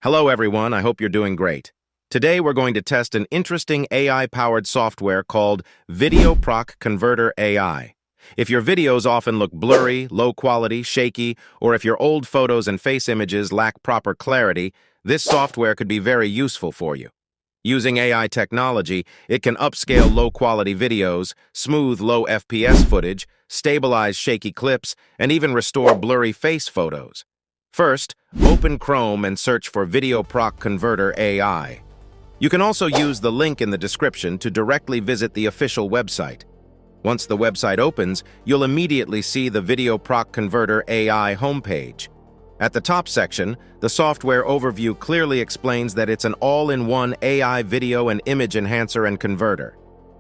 Hello everyone, I hope you're doing great. Today we're going to test an interesting AI-powered software called VideoProc Converter AI. If your videos often look blurry, low quality, shaky, or if your old photos and face images lack proper clarity, this software could be very useful for you. Using AI technology, it can upscale low-quality videos, smooth low FPS footage, stabilize shaky clips, and even restore blurry face photos. First, open Chrome and search for VideoProc Converter AI. You can also use the link in the description to directly visit the official website. Once the website opens, you'll immediately see the VideoProc Converter AI homepage. At the top section, the software overview clearly explains that it's an all-in-one AI video and image enhancer and converter.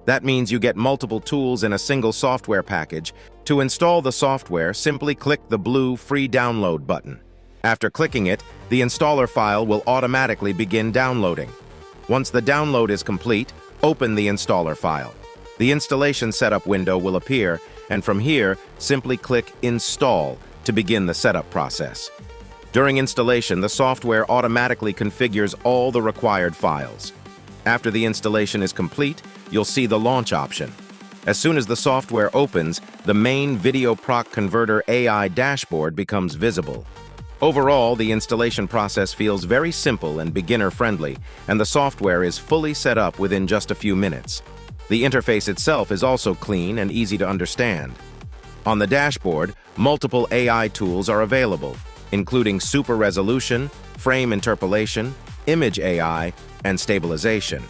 That means you get multiple tools in a single software package. To install the software, simply click the blue Free Download button. After clicking it, the installer file will automatically begin downloading. Once the download is complete, open the installer file. The installation setup window will appear, and from here, simply click Install to begin the setup process. During installation, the software automatically configures all the required files. After the installation is complete, you'll see the launch option. As soon as the software opens, the main VideoProc Converter AI dashboard becomes visible. Overall, the installation process feels very simple and beginner-friendly, and the software is fully set up within just a few minutes. The interface itself is also clean and easy to understand. On the dashboard, multiple AI tools are available, including super resolution, frame interpolation, image AI, and stabilization.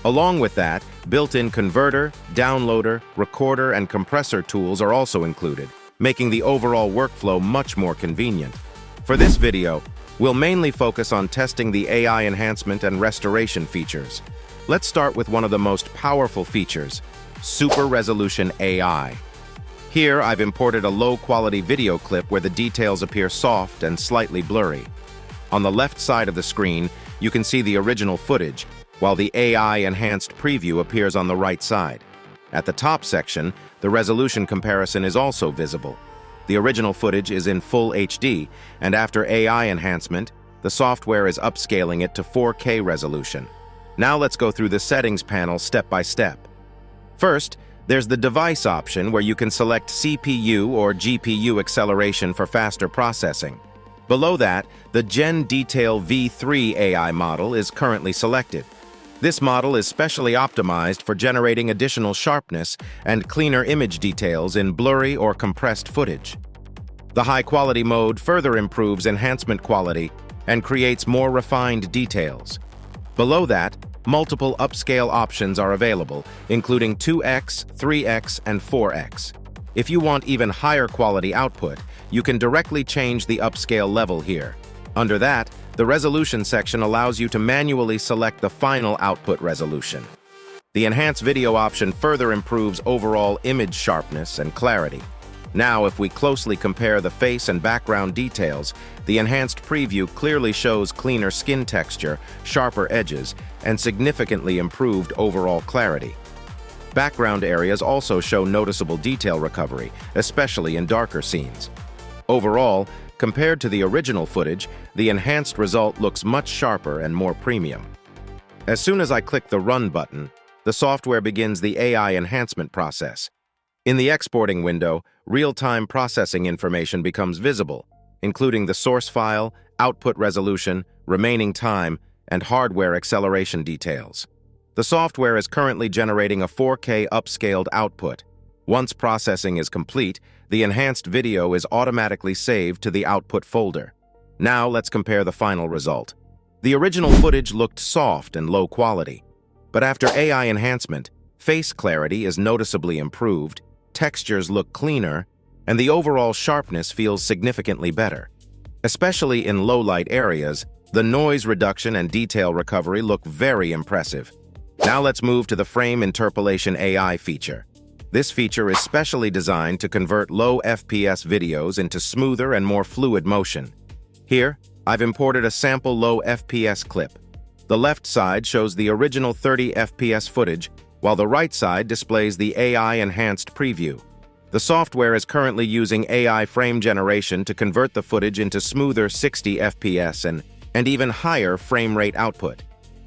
Along with that, built-in converter, downloader, recorder, and compressor tools are also included, making the overall workflow much more convenient. For this video, we'll mainly focus on testing the AI enhancement and restoration features. Let's start with one of the most powerful features, Super Resolution AI. Here, I've imported a low-quality video clip where the details appear soft and slightly blurry. On the left side of the screen, you can see the original footage, while the AI-enhanced preview appears on the right side. At the top section, the resolution comparison is also visible. The original footage is in full HD, and after AI enhancement, the software is upscaling it to 4K resolution. Now let's go through the settings panel step by step. First, there's the device option where you can select CPU or GPU acceleration for faster processing. Below that, the Gen Detail V3 AI model is currently selected. This model is specially optimized for generating additional sharpness and cleaner image details in blurry or compressed footage. The high-quality mode further improves enhancement quality and creates more refined details. Below that, multiple upscale options are available, including 2x, 3x, and 4x. If you want even higher quality output, you can directly change the upscale level here. Under that, the resolution section allows you to manually select the final output resolution. The enhanced video option further improves overall image sharpness and clarity. Now, if we closely compare the face and background details, the enhanced preview clearly shows cleaner skin texture, sharper edges, and significantly improved overall clarity. Background areas also show noticeable detail recovery, especially in darker scenes. Overall, compared to the original footage, the enhanced result looks much sharper and more premium. As soon as I click the Run button, the software begins the AI enhancement process. In the exporting window, real-time processing information becomes visible, including the source file, output resolution, remaining time, and hardware acceleration details. The software is currently generating a 4K upscaled output. Once processing is complete, the enhanced video is automatically saved to the output folder. Now let's compare the final result. The original footage looked soft and low quality, but after AI enhancement, face clarity is noticeably improved, textures look cleaner, and the overall sharpness feels significantly better. Especially in low-light areas, the noise reduction and detail recovery look very impressive. Now let's move to the Frame Interpolation AI feature. This feature is specially designed to convert low FPS videos into smoother and more fluid motion. Here, I've imported a sample low FPS clip. The left side shows the original 30 FPS footage, while the right side displays the AI-enhanced preview. The software is currently using AI frame generation to convert the footage into smoother 60 FPS and and even higher frame rate output.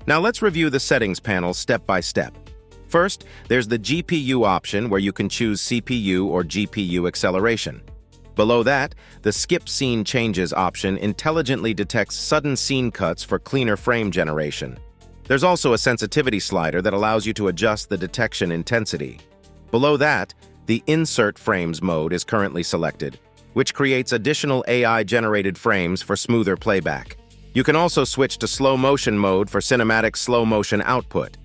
Now let's review the settings panel step by step. First, there's the GPU option where you can choose CPU or GPU acceleration. Below that, the Skip Scene Changes option intelligently detects sudden scene cuts for cleaner frame generation. There's also a sensitivity slider that allows you to adjust the detection intensity. Below that, the Insert Frames mode is currently selected, which creates additional AI-generated frames for smoother playback. You can also switch to slow motion mode for cinematic slow motion output.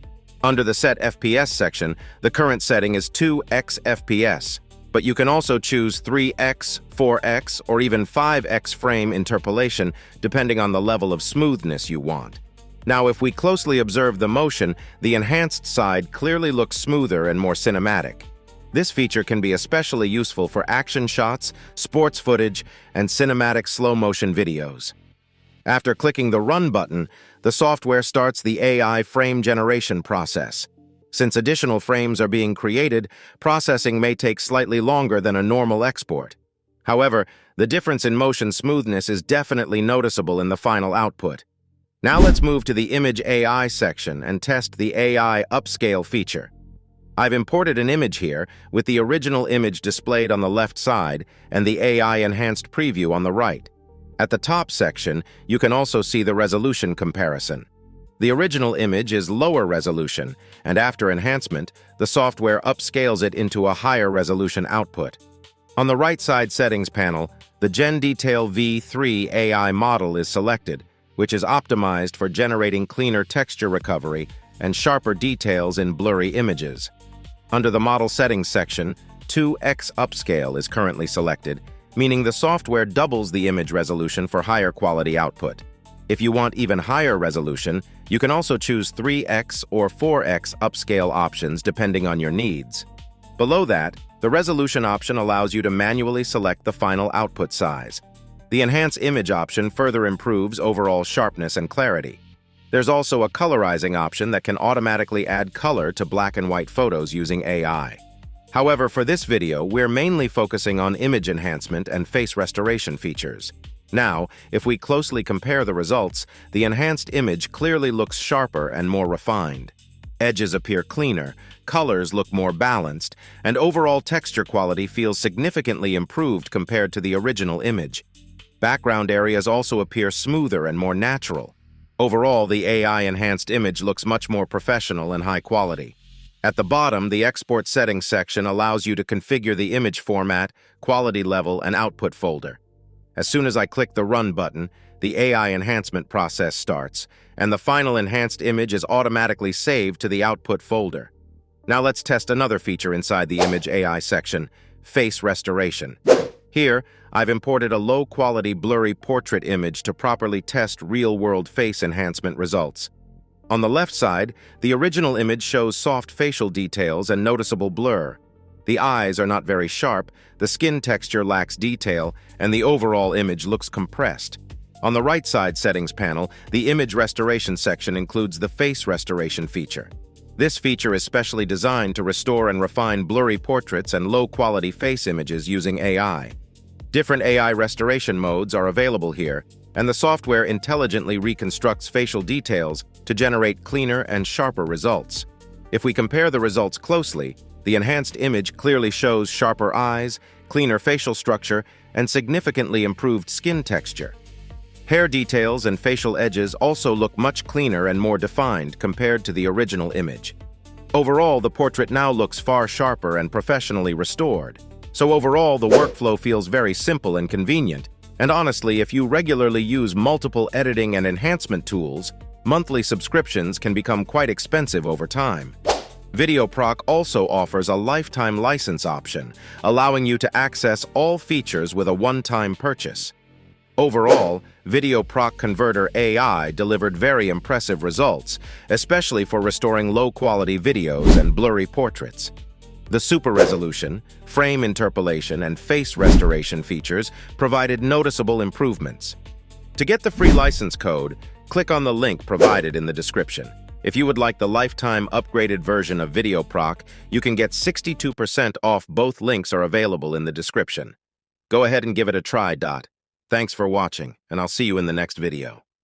Under the Set FPS section, the current setting is 2x FPS, but you can also choose 3x, 4x, or even 5x frame interpolation depending on the level of smoothness you want. Now, if we closely observe the motion, the enhanced side clearly looks smoother and more cinematic. This feature can be especially useful for action shots, sports footage, and cinematic slow-motion videos. After clicking the Run button, the software starts the AI frame generation process. Since additional frames are being created, processing may take slightly longer than a normal export. However, the difference in motion smoothness is definitely noticeable in the final output. Now let's move to the Image AI section and test the AI Upscale feature. I've imported an image here with the original image displayed on the left side and the AI enhanced preview on the right. At the top section, you can also see the resolution comparison. The original image is lower resolution, and after enhancement, the software upscales it into a higher resolution output. On the right side settings panel, the GenDetail V3 AI model is selected, which is optimized for generating cleaner texture recovery and sharper details in blurry images. Under the Model Settings section, 2x Upscale is currently selected, meaning the software doubles the image resolution for higher quality output. If you want even higher resolution, you can also choose 3x or 4x upscale options depending on your needs. Below that, the resolution option allows you to manually select the final output size. The Enhance Image option further improves overall sharpness and clarity. There's also a colorizing option that can automatically add color to black and white photos using AI. However, for this video, we're mainly focusing on image enhancement and face restoration features. Now, if we closely compare the results, the enhanced image clearly looks sharper and more refined. Edges appear cleaner, colors look more balanced, and overall texture quality feels significantly improved compared to the original image. Background areas also appear smoother and more natural. Overall, the AI-enhanced image looks much more professional and high quality. At the bottom, the Export Settings section allows you to configure the image format, quality level, and output folder. As soon as I click the Run button, the AI enhancement process starts, and the final enhanced image is automatically saved to the output folder. Now let's test another feature inside the Image AI section, Face Restoration. Here, I've imported a low-quality blurry portrait image to properly test real-world face enhancement results. On the left side, the original image shows soft facial details and noticeable blur. The eyes are not very sharp, the skin texture lacks detail, and the overall image looks compressed. On the right side settings panel, the Image Restoration section includes the Face Restoration feature. This feature is specially designed to restore and refine blurry portraits and low-quality face images using AI. Different AI restoration modes are available here, and the software intelligently reconstructs facial details to generate cleaner and sharper results. If we compare the results closely, the enhanced image clearly shows sharper eyes, cleaner facial structure, and significantly improved skin texture. Hair details and facial edges also look much cleaner and more defined compared to the original image. Overall, the portrait now looks far sharper and professionally restored. So overall, the workflow feels very simple and convenient. And honestly, if you regularly use multiple editing and enhancement tools, monthly subscriptions can become quite expensive over time. VideoProc also offers a lifetime license option, allowing you to access all features with a one-time purchase. Overall, VideoProc Converter AI delivered very impressive results, especially for restoring low-quality videos and blurry portraits. The super resolution, frame interpolation, and face restoration features provided noticeable improvements. To get the free license code, click on the link provided in the description. If you would like the lifetime upgraded version of VideoProc, you can get 62% off. Both links are available in the description. Go ahead and give it a try. Thanks for watching, and I'll see you in the next video.